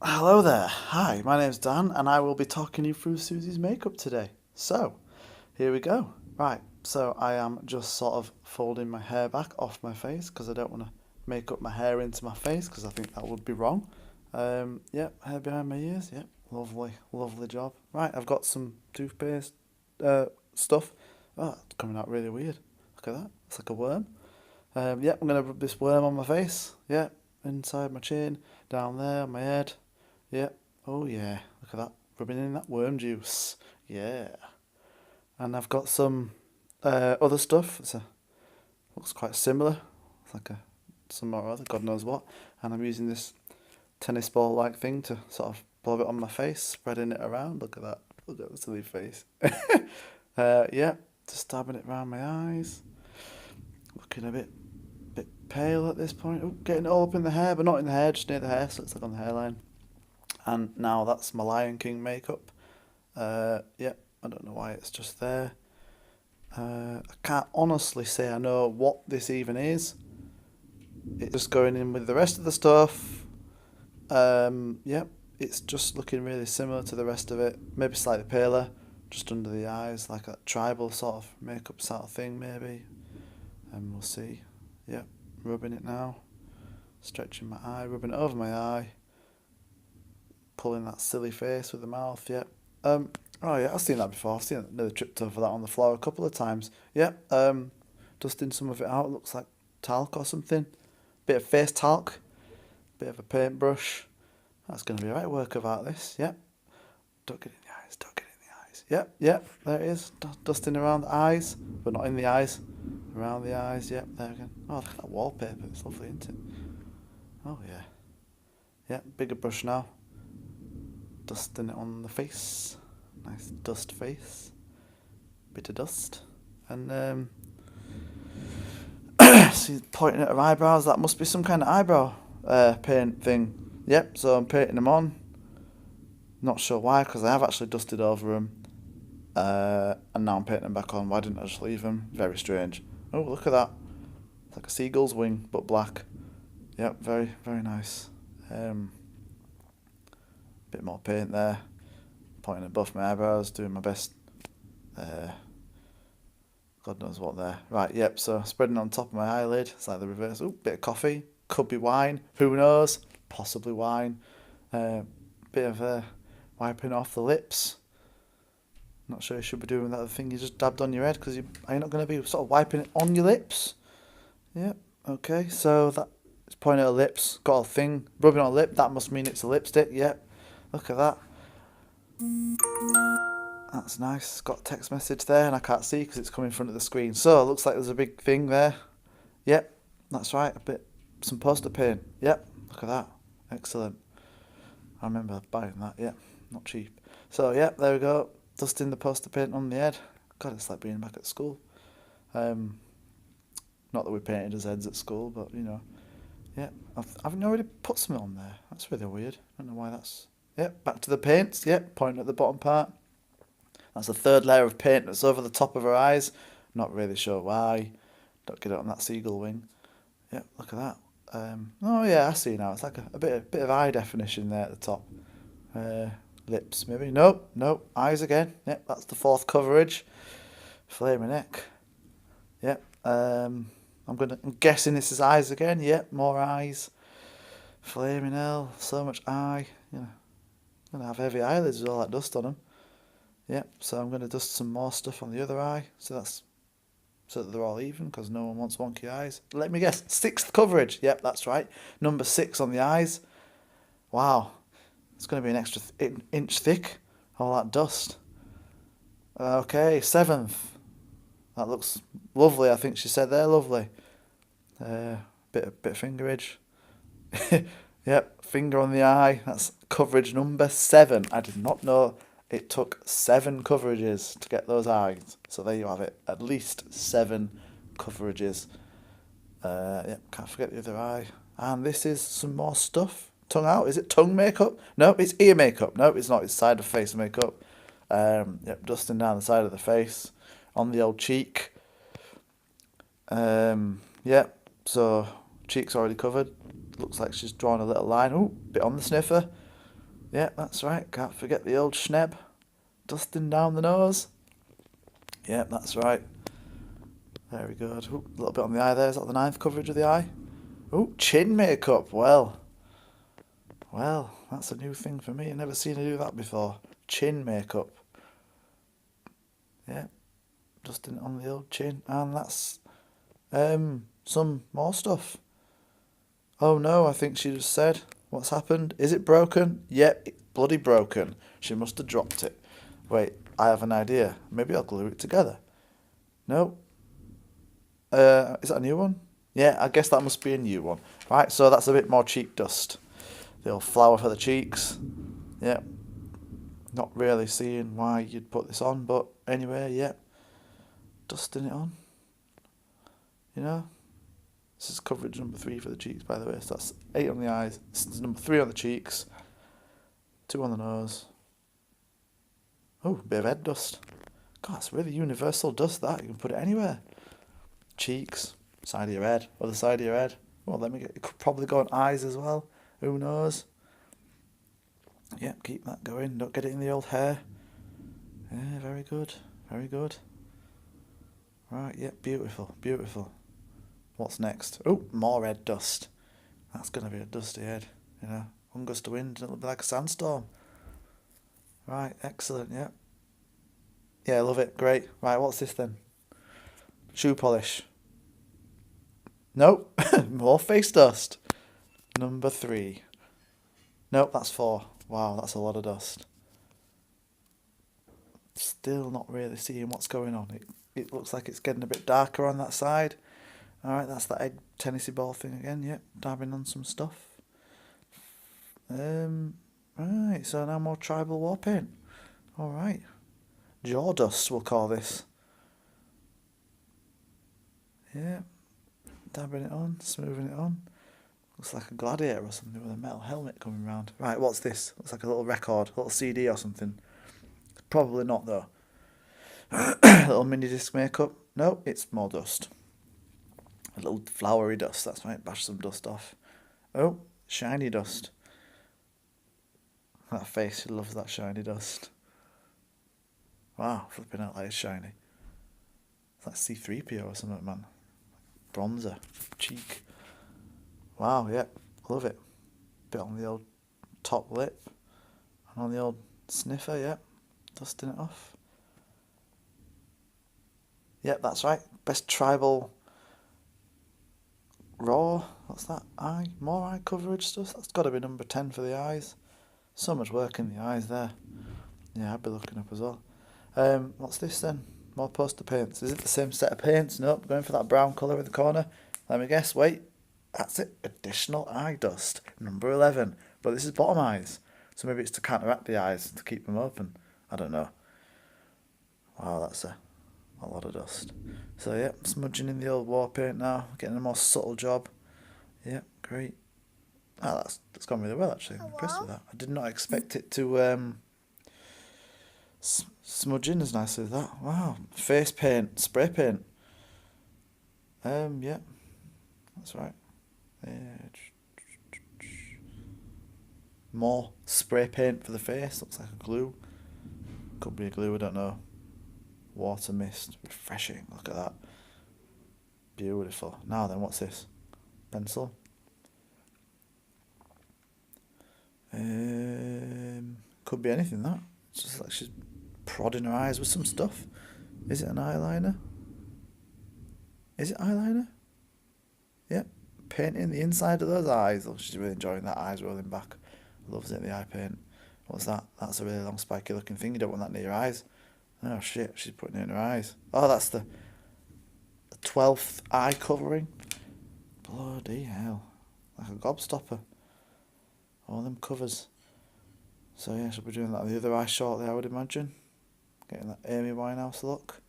Hello there. Hi, my name's Dan, and I will be talking you through Susie's makeup today. So, here we go. Right, so I am just sort of folding my hair back off my face because I don't want to make up my hair into my face because I think that would be wrong. Yep, hair behind my ears. Yep, lovely, lovely job. Right, I've got some toothpaste stuff. Oh, it's coming out really weird. Look at that. It's like a worm. Yep, I'm going to rub this worm on my face. Yep, inside my chin, down there on my head. Yep. Oh yeah. Look at that. Rubbing in that worm juice. Yeah. And I've got some other stuff. Looks quite similar. It's like a some or other, God knows what. And I'm using this tennis ball like thing to sort of blow it on my face, spreading it around. Look at that. Look at the silly face. Yeah. Just dabbing it around my eyes. Looking a bit pale at this point. Oh, getting it all up in the hair, but not in the hair, just near the hair, so it's like on the hairline. And now that's my Lion King makeup. Yeah, I don't know why it's just there. I can't honestly say I know what this even is. It's just going in with the rest of the stuff. Yep, it's just looking really similar to the rest of it. Maybe slightly paler, just under the eyes, like a tribal sort of makeup sort of thing, maybe. And we'll see. Yep, rubbing it now. Stretching my eye, rubbing it over my eye. Pulling that silly face with the mouth, yep. Oh yeah, I've seen that before. I've seen it nearly tripped over that on the floor a couple of times. Yep. Dusting some of it out. Looks like talc or something. Bit of face talc. Bit of a paintbrush. That's going to be a right work of art. This. Yep. Don't get it in the eyes. Don't get it in the eyes. Yep. Yep. There it is. Dusting around the eyes, but not in the eyes. Around the eyes. Yep. There again. Oh, look at that wallpaper. It's lovely, isn't it? Oh yeah. Yep. Bigger brush now. Dusting it on the face. Nice dust face. Bit of dust. And she's pointing at her eyebrows. That must be some kind of eyebrow paint thing. Yep, so I'm painting them on. Not sure why, because I have actually dusted over them. And now I'm painting them back on. Why didn't I just leave them? Very strange. Oh, look at that. It's like a seagull's wing, but black. Yep, very, very nice. Bit more paint there. Pointing above my eyebrows, doing my best. God knows what there. Right, yep, so spreading on top of my eyelid. It's like the reverse. Oh, bit of coffee. Could be wine. Who knows? Possibly wine. Bit of wiping off the lips. Not sure you should be doing that thing you just dabbed on your head because are you not going to be sort of wiping it on your lips? Yep, okay, so that it's pointing at her lips. Got a thing rubbing on a lip. That must mean it's a lipstick. Yep, look at that. That's nice. It's got a text message there, and I can't see because it's coming in front of the screen. So it looks like there's a big thing there. Yep, that's right. Some poster paint. Yep, look at that. Excellent. I remember buying that. Yep, not cheap. So yep, there we go. Dusting the poster paint on the head. God, it's like being back at school. Not that we painted his heads at school, but you know. Yeah, I've already put something on there. That's really weird. I don't know why that's. Yep, back to the paints. Yep, pointing at the bottom part. That's the third layer of paint that's over the top of her eyes. Not really sure why. Don't get it on that seagull wing. Yep, look at that. Oh yeah, I see now. It's like a bit of eye definition there at the top. Lips maybe. Nope, nope. Eyes again. Yep, that's the fourth coverage. Flaming neck. Yep. I'm guessing this is eyes again. Yep, more eyes. Flaming hell. So much eye. You know, I'm gonna have heavy eyelids with all that dust on them. Yep. So I'm gonna dust some more stuff on the other eye. So that they're all even because no one wants wonky eyes. Let me guess. Sixth coverage. Yep, that's right. Number 6 on the eyes. Wow. It's going to be an extra inch thick. All that dust. Okay, 7th. That looks lovely. I think she said there, lovely. Bit of fingerage. Yep, finger on the eye. That's coverage number 7. I did not know it took 7 coverages to get those eyes. So there you have it. At least 7 coverages. Yep, can't forget the other eye. And this is some more stuff. Tongue out. Is it tongue makeup? No, it's ear makeup. No, it's not. It's side of face makeup. Yep, dusting down the side of the face. On the old cheek. Yep, so cheek's already covered. Looks like she's drawn a little line. Ooh, bit on the sniffer. Yeah, that's right. Can't forget the old schneb. Dusting down the nose. Yeah, that's right. Very good. Ooh, a little bit on the eye there. Is that the ninth coverage of the eye? Oh, chin makeup. Well, that's a new thing for me. I've never seen her do that before. Chin makeup. Yeah, dusting it on the old chin. And that's some more stuff. Oh no, I think she just said, what's happened? Is it broken? Yep, it's bloody broken. She must have dropped it. Wait, I have an idea. Maybe I'll glue it together. No. Is that a new one? Yeah, I guess that must be a new one. Right, so that's a bit more cheek dust. The old flower for the cheeks. Yeah. Not really seeing why you'd put this on, but anyway, yeah. Dusting it on. You know? This is coverage number 3 for the cheeks, by the way. So that's 8 on the eyes. This is number 3 on the cheeks. 2 on the nose. Oh, bit of head dust. God, it's really universal dust, that. You can put it anywhere. Cheeks, side of your head, other side of your head. Well, it could probably go on eyes as well. Who knows? Yeah, keep that going. Don't get it in the old hair. Yeah, very good. Very good. Right, yeah, beautiful, beautiful. What's next? Oh, more head dust. That's going to be a dusty head, you know. One gust of wind and it'll be like a sandstorm. Right, excellent, yeah. Yeah, love it, great. Right, what's this then? Shoe polish. Nope, more face dust. Number 3. Nope, that's 4. Wow, that's a lot of dust. Still not really seeing what's going on. It looks like it's getting a bit darker on that side. Alright, that's that egg tennessee ball thing again, yep, dabbing on some stuff. Right, so now more tribal war paint. Alright. Jaw dust, we'll call this. Yeah. Dabbing it on, smoothing it on. Looks like a gladiator or something with a metal helmet coming round. Right, what's this? Looks like a little record, a little CD or something. Probably not though. Little mini disc makeup. No, it's more dust. A little flowery dust, that's right, bash some dust off. Oh, shiny dust. That face, she loves that shiny dust. Wow, flipping out like it's shiny. It's like C3PO or something, man. Bronzer, cheek. Wow, yeah, love it. Bit on the old top lip. And on the old sniffer, yeah. Dusting it off. Yep, that's right. Best tribal raw. What's that? Eye? More eye coverage stuff? That's got to be number 10 for the eyes. So much work in the eyes there. Yeah, I'd be looking up as well. What's this then? More poster paints. Is it the same set of paints? Nope, going for that brown colour in the corner. Let me guess, wait. That's it. Additional eye dust. Number 11. But this is bottom eyes. So maybe it's to counteract the eyes, to keep them open. I don't know. Wow, that's a lot of dust. So yeah, smudging in the old war paint now, getting a more subtle job. Yeah, great. Ah, that's gone really well actually. I'm impressed with that. I did not expect it to smudge in as nicely as that. Wow, face paint, spray paint. Yeah, that's right. More spray paint for the face. Looks like a glue. Could be a glue. I don't know. Water mist, refreshing. Look at that. Beautiful. Now then, what's this? Pencil. Could be anything. That. It's just like she's prodding her eyes with some stuff. Is it an eyeliner? Is it eyeliner? Yep. Painting the inside of those eyes. Oh, she's really enjoying that. Eyes rolling back. Loves it. The eye paint. What's that? That's a really long, spiky looking thing. You don't want that near your eyes. Oh shit, she's putting it in her eyes. Oh, that's the 12th eye covering. Bloody hell. Like a gobstopper. All them covers. So yeah, she'll be doing that on the other eye shortly, I would imagine. Getting that Amy Winehouse look.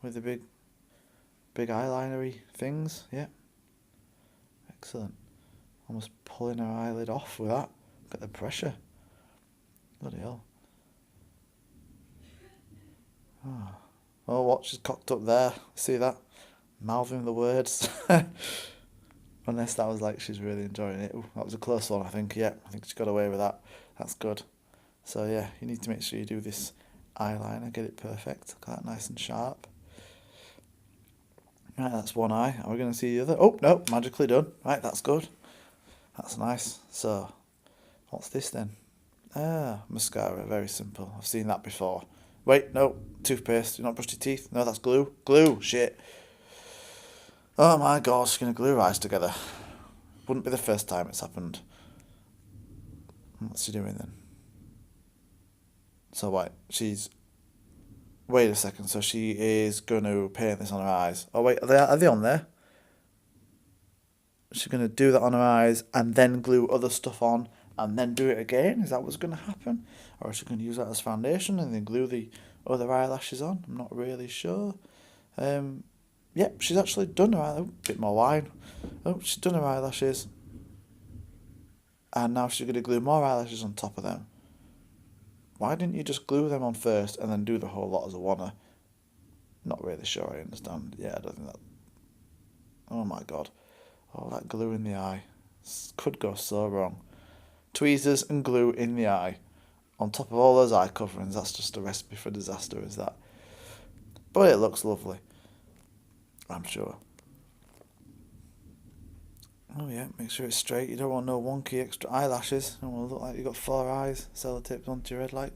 With the big eyelinery things. Yeah. Excellent. Almost pulling her eyelid off with that. Look at the pressure. Bloody hell. Oh, what? She's cocked up there. See that? Mouthing the words. Unless that was like she's really enjoying it. Ooh, that was a close one, I think. Yeah, I think she got away with that. That's good. So yeah, you need to make sure you do this eyeliner, get it perfect, look at that nice and sharp. Right, that's one eye. Are we going to see the other? Oh, no, magically done. Right, that's good. That's nice. So, what's this then? Ah, mascara, very simple. I've seen that before. Wait, no, toothpaste. You not brushed your teeth? No, that's glue. Glue, shit. Oh my god, she's going to glue her eyes together. Wouldn't be the first time it's happened. What's she doing then? So what? Wait a second, so she is going to paint this on her eyes. Oh wait, are they on there? She's going to do that on her eyes and then glue other stuff on and then do it again? Is that what's going to happen? Or is she going to use that as foundation and then glue the other eyelashes on? I'm not really sure. Yep, she's actually done her eyelashes. Oh, bit more wine. Oh, she's done her eyelashes. And now she's going to glue more eyelashes on top of them. Why didn't you just glue them on first and then do the whole lot as a wanna? Not really sure I understand. Yeah, I don't think that... Oh my god. Oh, that glue in the eye. Could go so wrong. Tweezers and glue in the eye. On top of all those eye coverings. That's just a recipe for disaster, is that? But it looks lovely. I'm sure. Oh yeah, make sure it's straight. You don't want no wonky extra eyelashes. You don't want to look like you've got 4 eyes sellotaped onto your head like...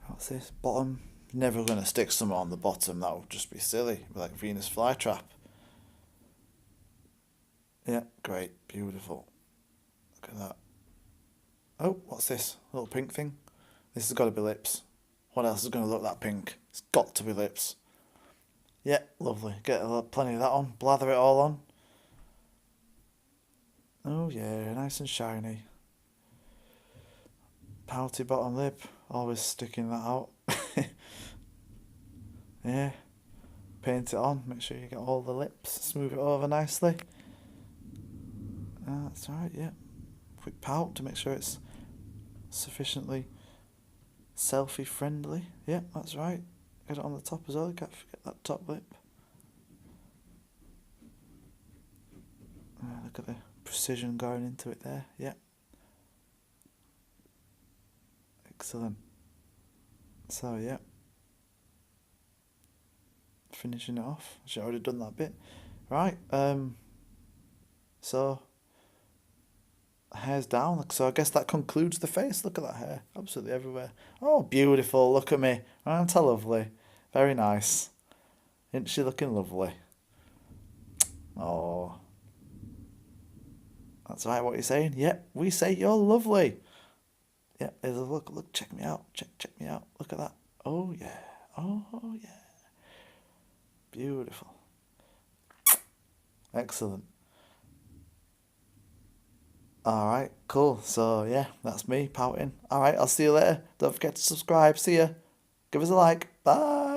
What's this? Bottom. Never going to stick some on the bottom. That would just be silly. It'd be like Venus flytrap. Yeah, great. Beautiful. Look at that. Oh, what's this? A little pink thing? This has got to be lips. What else is going to look that pink? It's got to be lips. Yeah, lovely. Get plenty of that on. Blather it all on. Oh yeah, nice and shiny. Pouty bottom lip. Always sticking that out. Yeah. Paint it on. Make sure you get all the lips. Smooth it over nicely. That's right, yeah. Quick pout to make sure it's sufficiently selfie friendly. Yeah, that's right. Get it on the top as well. You can't forget that top lip. Look at the precision going into it there. Yeah. Excellent. So, yeah. Finishing it off. She's already done that bit. Right. So, hair's down. So I guess that concludes the face. Look at that hair. Absolutely everywhere. Oh, beautiful. Look at me. Aren't I lovely? Very nice. Isn't she looking lovely? Oh. That's right, what you're saying. Yep, we say you're lovely. Yeah, here's a look. Look, check me out. Check me out. Look at that. Oh, yeah. Oh, yeah. Beautiful. Excellent. Alright, cool. So, yeah, that's me pouting. Alright, I'll see you later. Don't forget to subscribe. See ya. Give us a like. Bye.